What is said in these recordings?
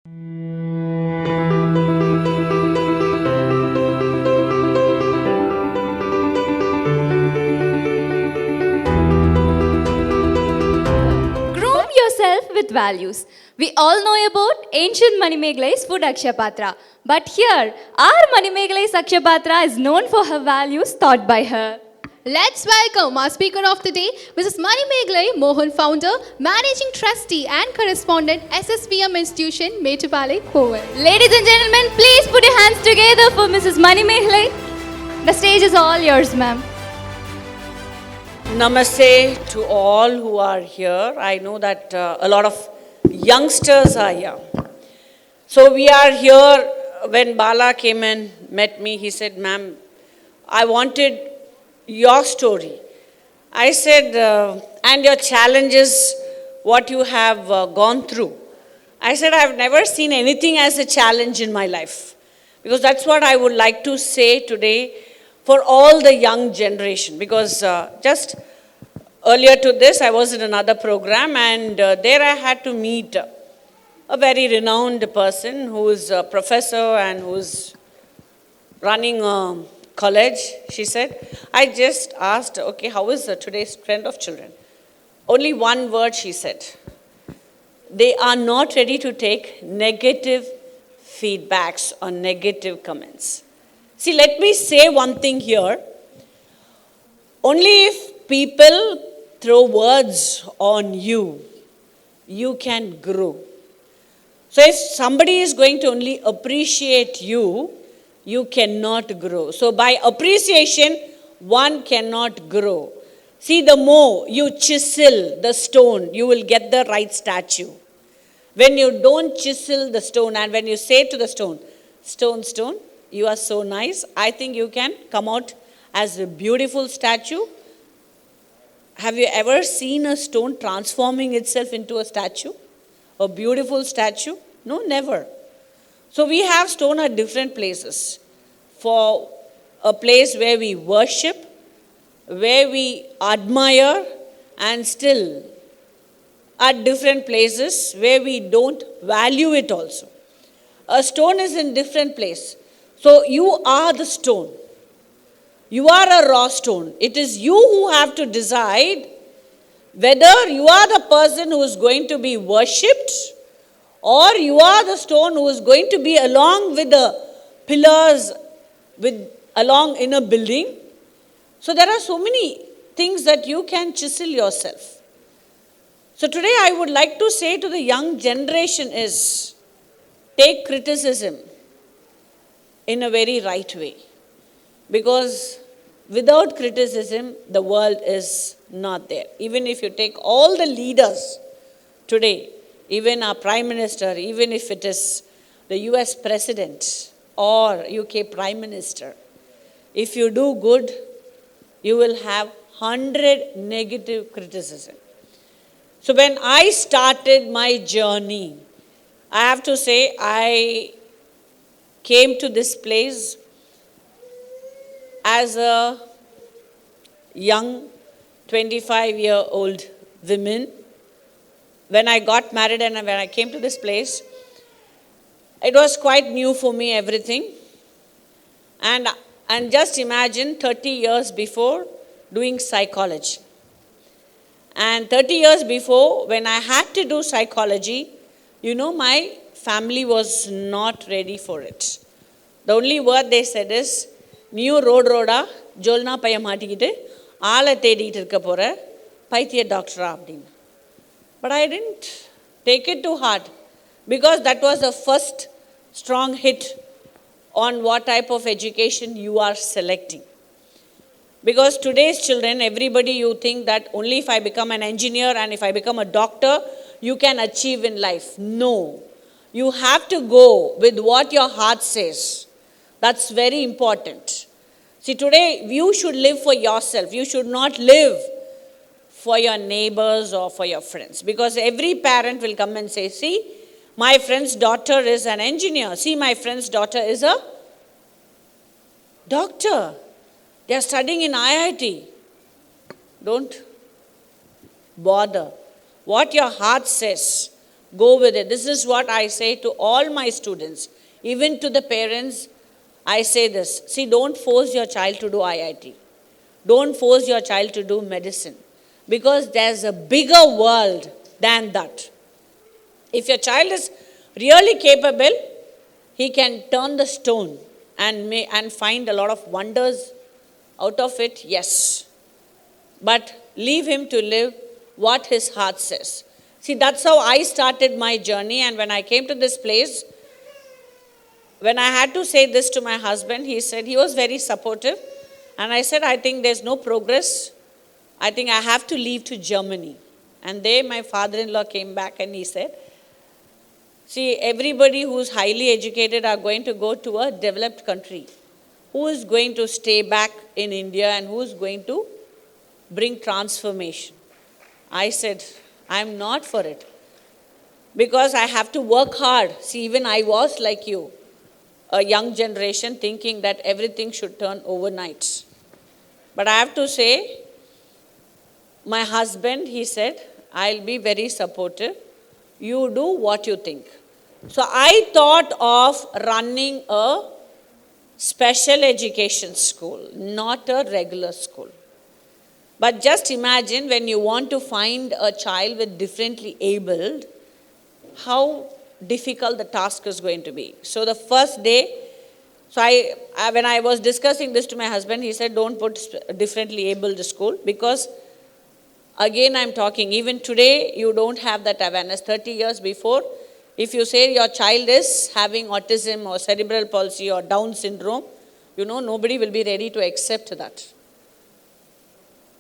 Groom yourself with values. We all know about ancient Manimekalai's food Akshapatra. But here, our Manimekalai's Akshapatra is known for her values taught by her. Let's welcome our speaker of the day, Mrs. Manimekalai, Mohan founder, managing trustee and correspondent, SSVM institution, Manimekalai, Coimbatore. Ladies and gentlemen, please put your hands together for Mrs. Manimekalai. The stage is all yours, ma'am. Namaste to all who are here. I know that a lot of youngsters are here. So we are here. When Bala came and met me, he said, "Ma'am, I wanted your story." I said, "And your challenges, what you have gone through." I said, "I've never seen anything as a challenge in my life." Because that's what I would like to say today for all the young generation. Because just earlier to this, I was in another program, and there I had to meet a very renowned person who is a professor and who's running a college. She said, I just asked, "Okay, how is today's trend of children?" Only one word she said: they are not ready to take negative feedbacks or negative comments. See, let me say one thing here. Only if people throw words on you, you can grow. So if somebody is going to only appreciate you, you cannot grow. So by appreciation, one cannot grow. See, the more you chisel the stone, you will get the right statue. When you don't chisel the stone, and when you say to the stone, "Stone, stone, you are so nice," I think you can come out as a beautiful statue. Have you ever seen a stone transforming itself into a statue? A beautiful statue? No, never. So we have stone at different places. For a place where we worship, where we admire, and still at different places where we don't value it also. A stone is in different place. So you are the stone. You are a raw stone. It is you who have to decide whether you are the person who is going to be worshipped, or you are the stone who is going to be along with the pillars along in a building. So there are so many things that you can chisel yourself. So today I would like to say to the young generation is, take criticism in a very right way. Because without criticism, the world is not there. Even if you take all the leaders today, even our Prime Minister, even if it is the US President or UK Prime Minister, if you do good, you will have 100 negative criticism. So when I started my journey, I have to say I came to this place as a young 25-year-old woman. When I got married and when I came to this place, it was quite new for me, everything. And just imagine 30 years before doing psychology. And 30 years before, when I had to do psychology, my family was not ready for it. The only word they said is, "New roda, jolna paya maatikittu, aala thedittu irukka pora, paithiya doctor abdin." But I didn't take it to heart, because that was the first strong hit on what type of education you are selecting. Because today's children, everybody, you think that only if I become an engineer and if I become a doctor, you can achieve in life. No. You have to go with what your heart says. That's very important. See, today you should live for yourself. You should not live for your neighbors or for your friends. Because every parent will come and say, "See, my friend's daughter is an engineer. See, my friend's daughter is a doctor. They are studying in IIT." Don't bother. What your heart says, Go with it. This is what I say to all my students, even to the parents. I say this. See, don't force your child to do IIT. Don't force your child to do medicine. Because there's a bigger world than that. If your child is really capable, he can turn the stone and find a lot of wonders out of it, yes. But leave him to live what his heart says. See, that's how I started my journey. And when I came to this place, when I had to say this to my husband, he was very supportive. And I said, I think there's no progress. I think I have to leave to Germany. And there my father-in-law came back and he said, see, everybody who's highly educated are going to go to a developed country. Who is going to stay back in India and who is going to bring transformation? I said, I'm not for it. Because I have to work hard. See, even I was like you, a young generation thinking that everything should turn overnight. But I have to say, my husband, he said, I'll be very supportive. You do what you think. So I thought of running a special education school, not a regular school. But just imagine when you want to find a child with differently abled, how difficult the task is going to be. So the first day, when I was discussing this to my husband, he said, don't put differently abled school because again I'm talking, even today you don't have that awareness. 30 years before, if you say your child is having autism or cerebral palsy or Down syndrome, nobody will be ready to accept that.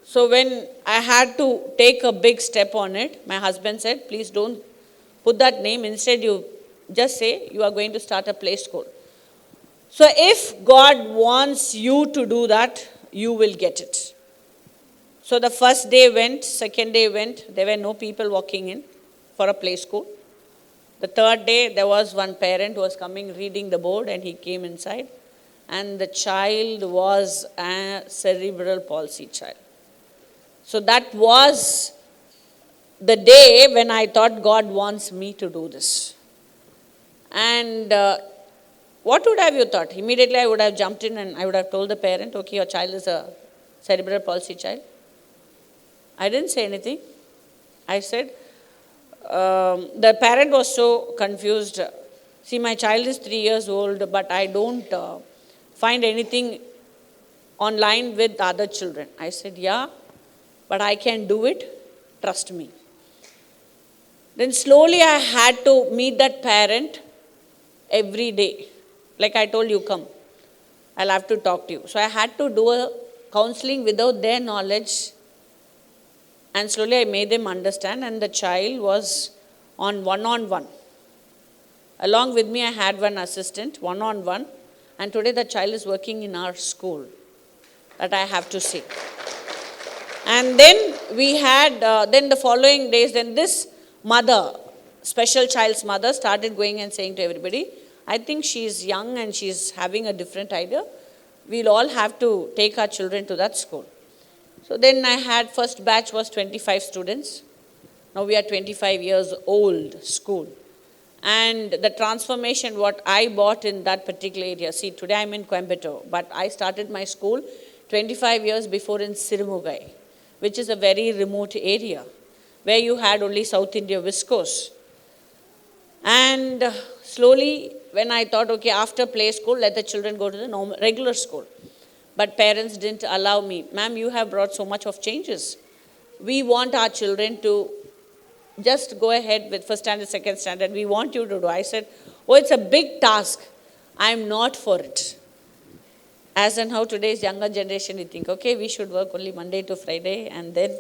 So when I had to take a big step on it, my husband said, please don't put that name. Instead, you just say you are going to start a play school. So if God wants you to do that, you will get it. So the first day went, second day went, there were no people walking in for a play school. The third day, there was one parent who was coming reading the board and he came inside. And the child was a cerebral palsy child. So that was the day when I thought God wants me to do this. And what would have you thought? Immediately I would have jumped in and I would have told the parent, okay, your child is a cerebral palsy child. I didn't say anything. I said, the parent was so confused. See, my child is 3 years old, but I don't find anything online with other children. I said, yeah, but I can do it. Trust me. Then slowly I had to meet that parent every day. Like I told you, come, I'll have to talk to you. So I had to do a counseling without their knowledge. And slowly I made them understand, and the child was on one-on-one. Along with me, I had one assistant, one-on-one. And today the child is working in our school. That I have to say. And then we had, then the following days, then this mother, special child's mother, started going and saying to everybody, I think she's young and she's having a different idea. We'll all have to take our children to that school. So then I had, first batch was 25 students. Now we are 25 years old school. And the transformation, what I bought in that particular area, see, today I'm in Coimbatore, but I started my school 25 years before in Sirumugai, which is a very remote area, where you had only South India viscose. And slowly, when I thought, okay, after play school, let the children go to the regular school. But parents didn't allow me. Ma'am, you have brought so much of changes. We want our children to just go ahead with first standard, second standard. We want you to do. I said, oh, it's a big task. I'm not for it. As and how today's younger generation, you think, okay, we should work only Monday to Friday and then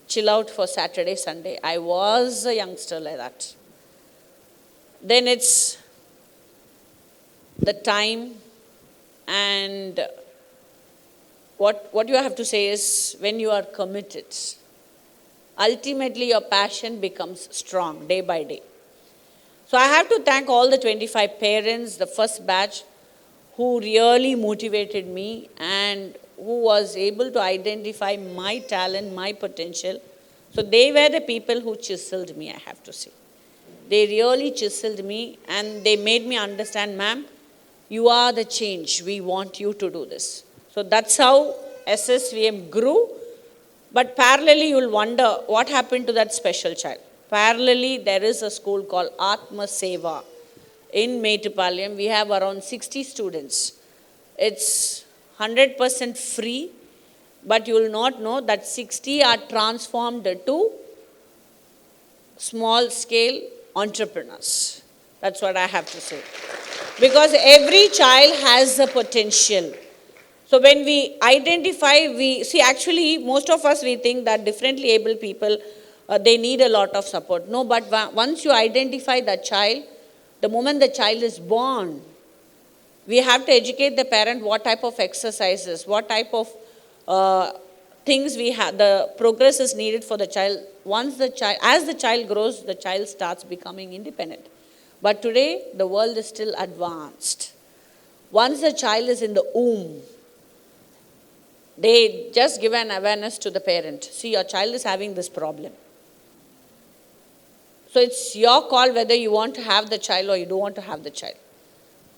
chill out for Saturday, Sunday. I was a youngster like that. Then it's the time, and what you have to say is when you are committed, ultimately your passion becomes strong day by day. So I have to thank all the 25 parents, the first batch, who really motivated me and who was able to identify my talent, my potential. So they were the people who chiseled me, I have to say. They really chiseled me and they made me understand, ma'am, you are the change. We want you to do this. So that's how SSVM grew. But parallelly, you will wonder what happened to that special child. Parallelly, there is a school called Atma Seva in Metupalayam. We have around 60 students. It's 100% free, but you will not know that 60 are transformed to small scale entrepreneurs. That's what I have to say. Because every child has a potential. So when we identify, we see actually most of us we think that differently able people, they need a lot of support. No, but once you identify the child, the moment the child is born, we have to educate the parent what type of exercises, what type of things we have, the progress is needed for the child. Once the child, as the child grows, the child starts becoming independent. But today, the world is still advanced. Once the child is in the womb, they just give an awareness to the parent. See, your child is having this problem. So it's your call whether you want to have the child or you don't want to have the child.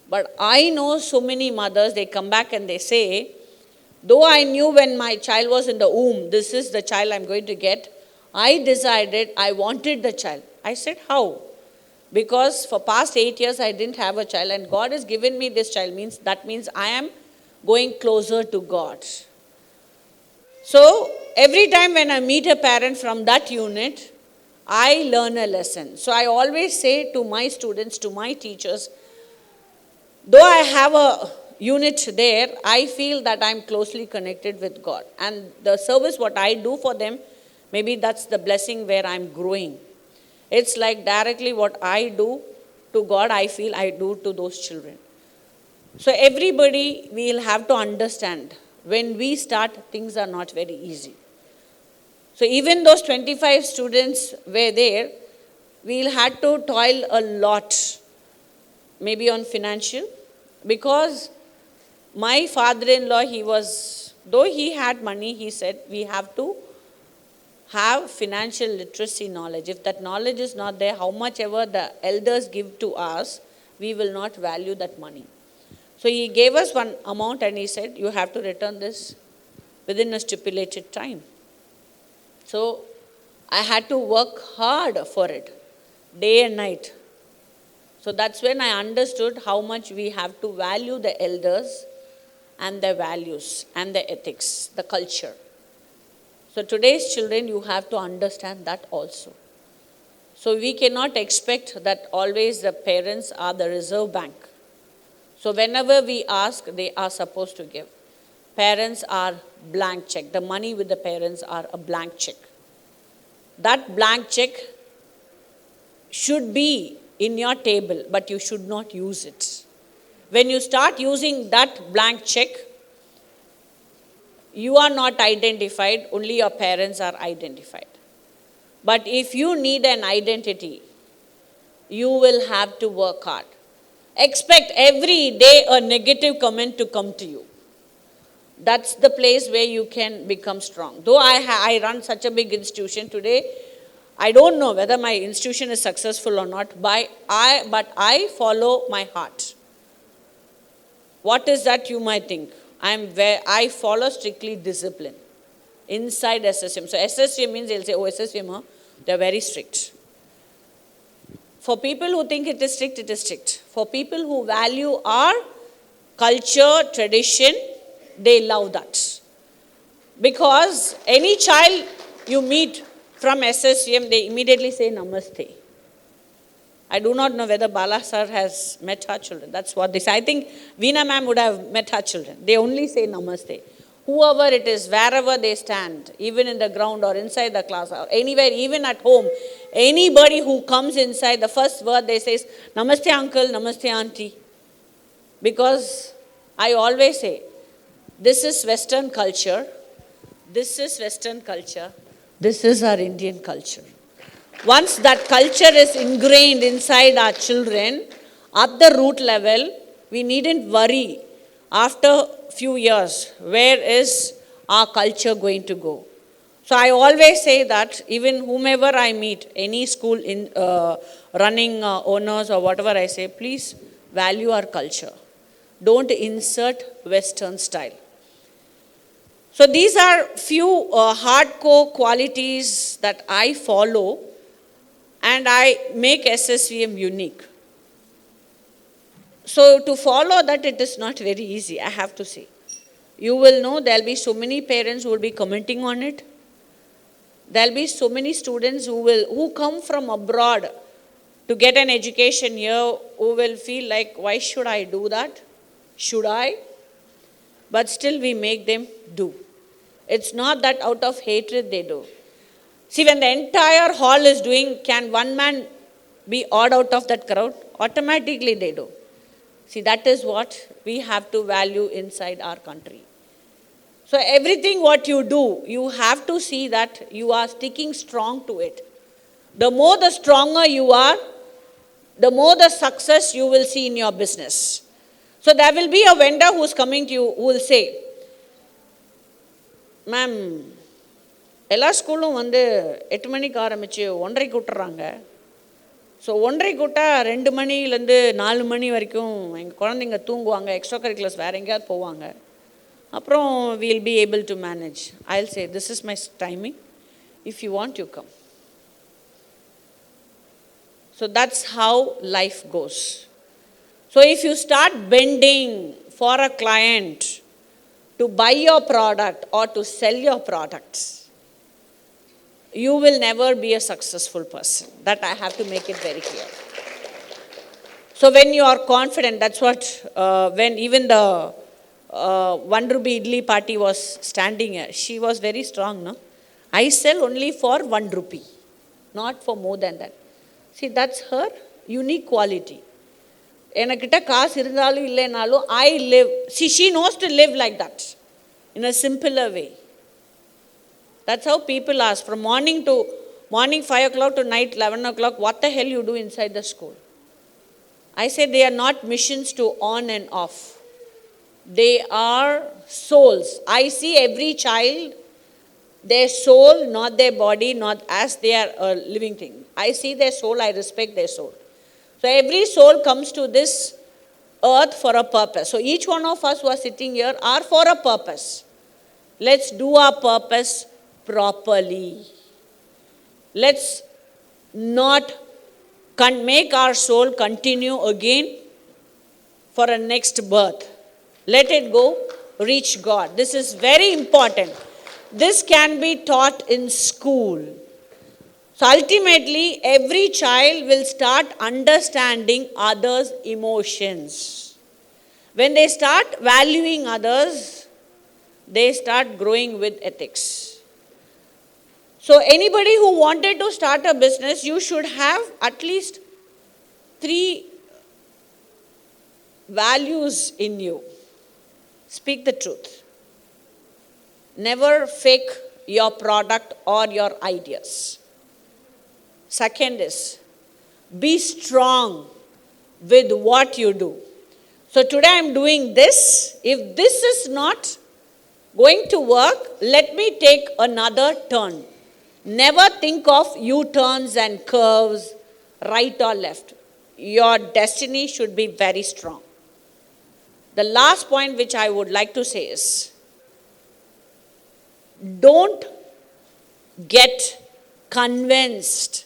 But I know so many mothers, they come back and they say, though I knew when my child was in the womb, this is the child I'm going to get, I decided I wanted the child. I said, how? Because for past 8 years I didn't have a child and God has given me this child. That means I am going closer to God. So every time when I meet a parent from that unit, I learn a lesson. So I always say to my students, to my teachers, though I have a unit there, I feel that I'm closely connected with God. And the service what I do for them, maybe that's the blessing where I'm growing. It's like directly what I do to God, I feel I do to those children. So everybody will have to understand, when we start, things are not very easy. So even those 25 students were there, we'll have to toil a lot, maybe on financial, because my father-in-law, though he had money, he said, we have to have financial literacy knowledge. If that knowledge is not there, how much ever the elders give to us, we will not value that money. So he gave us one amount and he said, you have to return this within a stipulated time. So I had to work hard for it, day and night. So that's when I understood how much we have to value the elders and their values and the ethics, the culture. So today's children, you have to understand that also. So we cannot expect that always the parents are the reserve bank. So whenever we ask, they are supposed to give. Parents are blank check. The money with the parents are a blank check. That blank check should be in your table, but you should not use it. When you start using that blank check, you are not identified, only your parents are identified. But if you need an identity, you will have to work hard. Expect every day a negative comment to come to you. That's the place where you can become strong. Though I run such a big institution today, I don't know whether my institution is successful or not, but I follow my heart. What is that you might think? I follow strictly discipline inside SSVM. So SSVM means they'll say, oh, SSVM, they're very strict. For people who think it is strict, it is strict. For people who value our culture, tradition, they love that. Because any child you meet from SSVM, they immediately say Namaste. I do not know whether Bala sir has met her children. That's what they say. I think Veena ma'am would have met her children. They only say Namaste. Whoever it is, wherever they stand, even in the ground or inside the class or anywhere, even at home, anybody who comes inside, the first word they say is, Namaste uncle, Namaste auntie. Because I always say, this is Western culture, this is Western culture, this is our Indian culture. Once that culture is ingrained inside our children, at the root level, we needn't worry after few years, where is our culture going to go? So I always say that even whomever I meet, any school in running owners or whatever, I say, please value our culture. Don't insert Western style. So these are few hardcore qualities that I follow and I make SSVM unique. So to follow that, it is not very easy, I have to say. You will know there will be so many parents who will be commenting on it. There will be so many students who come from abroad to get an education here, who will feel like, why should I do that? Should I? But still we make them do. It's not that out of hatred they do. See, when the entire hall is doing, can one man be odd out of that crowd? Automatically they do. See, that is what we have to value inside our country. So everything what you do, you have to see that you are sticking strong to it. The more the stronger you are, the more the success you will see in your business. So there will be a vendor who is coming to you who will say, ma'am எல்லா ஸ்கூலும் 8 மணிக்கு ஆரம்பித்து 1:30 விட்டுறாங்க. So 1:30 விட்டா 2 மணிலேருந்து 4 மணி வரைக்கும் எங்கள் குழந்தைங்க தூங்குவாங்க, எக்ஸ்ட்ரா கரிக்குலர்ஸ் வேறு எங்கேயாவது போவாங்க. அப்புறம் we'll be able to manage. I'll say, this is my timing. If you want, you come. So that's how life goes. So if you start bending for a client to buy your product or to sell your products, you will never be a successful person. That I have to make it very clear. So when you are confident, that's what, when even the 1 rupee idli party was standing here, she was very strong, no? I sell only for 1 rupee, not for more than that. See, that's her unique quality. எனக்கிட்ட காசு இருந்தாலும் இல்லைனாலும் I live. See, she knows to live like that, in a simpler way. That's how people ask, from morning 5 o'clock to night 11 o'clock, what the hell you do inside the school? I say they are not missions to on and off. They are souls. I see every child, their soul, not their body, not as they are a living thing. I see their soul, I respect their soul. So every soul comes to this earth for a purpose. So each one of us who are sitting here are for a purpose. Let's do our purpose properly. Let's not make our soul continue again for a next birth. Let it go, reach God. This is very important. This can be taught in school. So ultimately, every child will start understanding others' emotions. When they start valuing others, they start growing with ethics. So anybody who wanted to start a business, you should have at least 3 values in you. Speak the truth. Never fake your product or your ideas. Second is, be strong with what you do. So today I am doing this. If this is not going to work, let me take another turn. Never think of U-turns and curves, right or left. Your destiny should be very strong. The last point which I would like to say is, don't get convinced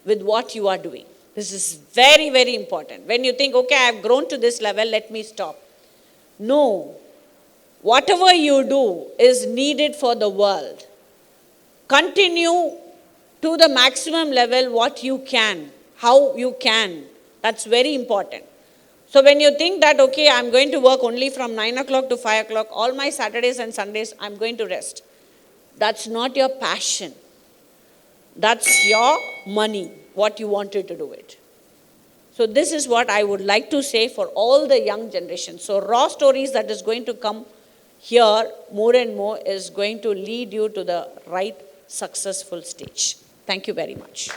with what you are doing. This is very, very important. When you think, okay, I have grown to this level, let me stop. No. Whatever you do is needed for the world. Continue to the maximum level what you can, how you can. That's very important. So when you think that, okay, I'm going to work only from 9 o'clock to 5 o'clock, all my Saturdays and Sundays, I'm going to rest. That's not your passion. That's your money, what you wanted to do it. So this is what I would like to say for all the young generation. So raw stories that is going to come here more and more is going to lead you to the right successful stage. Thank you very much.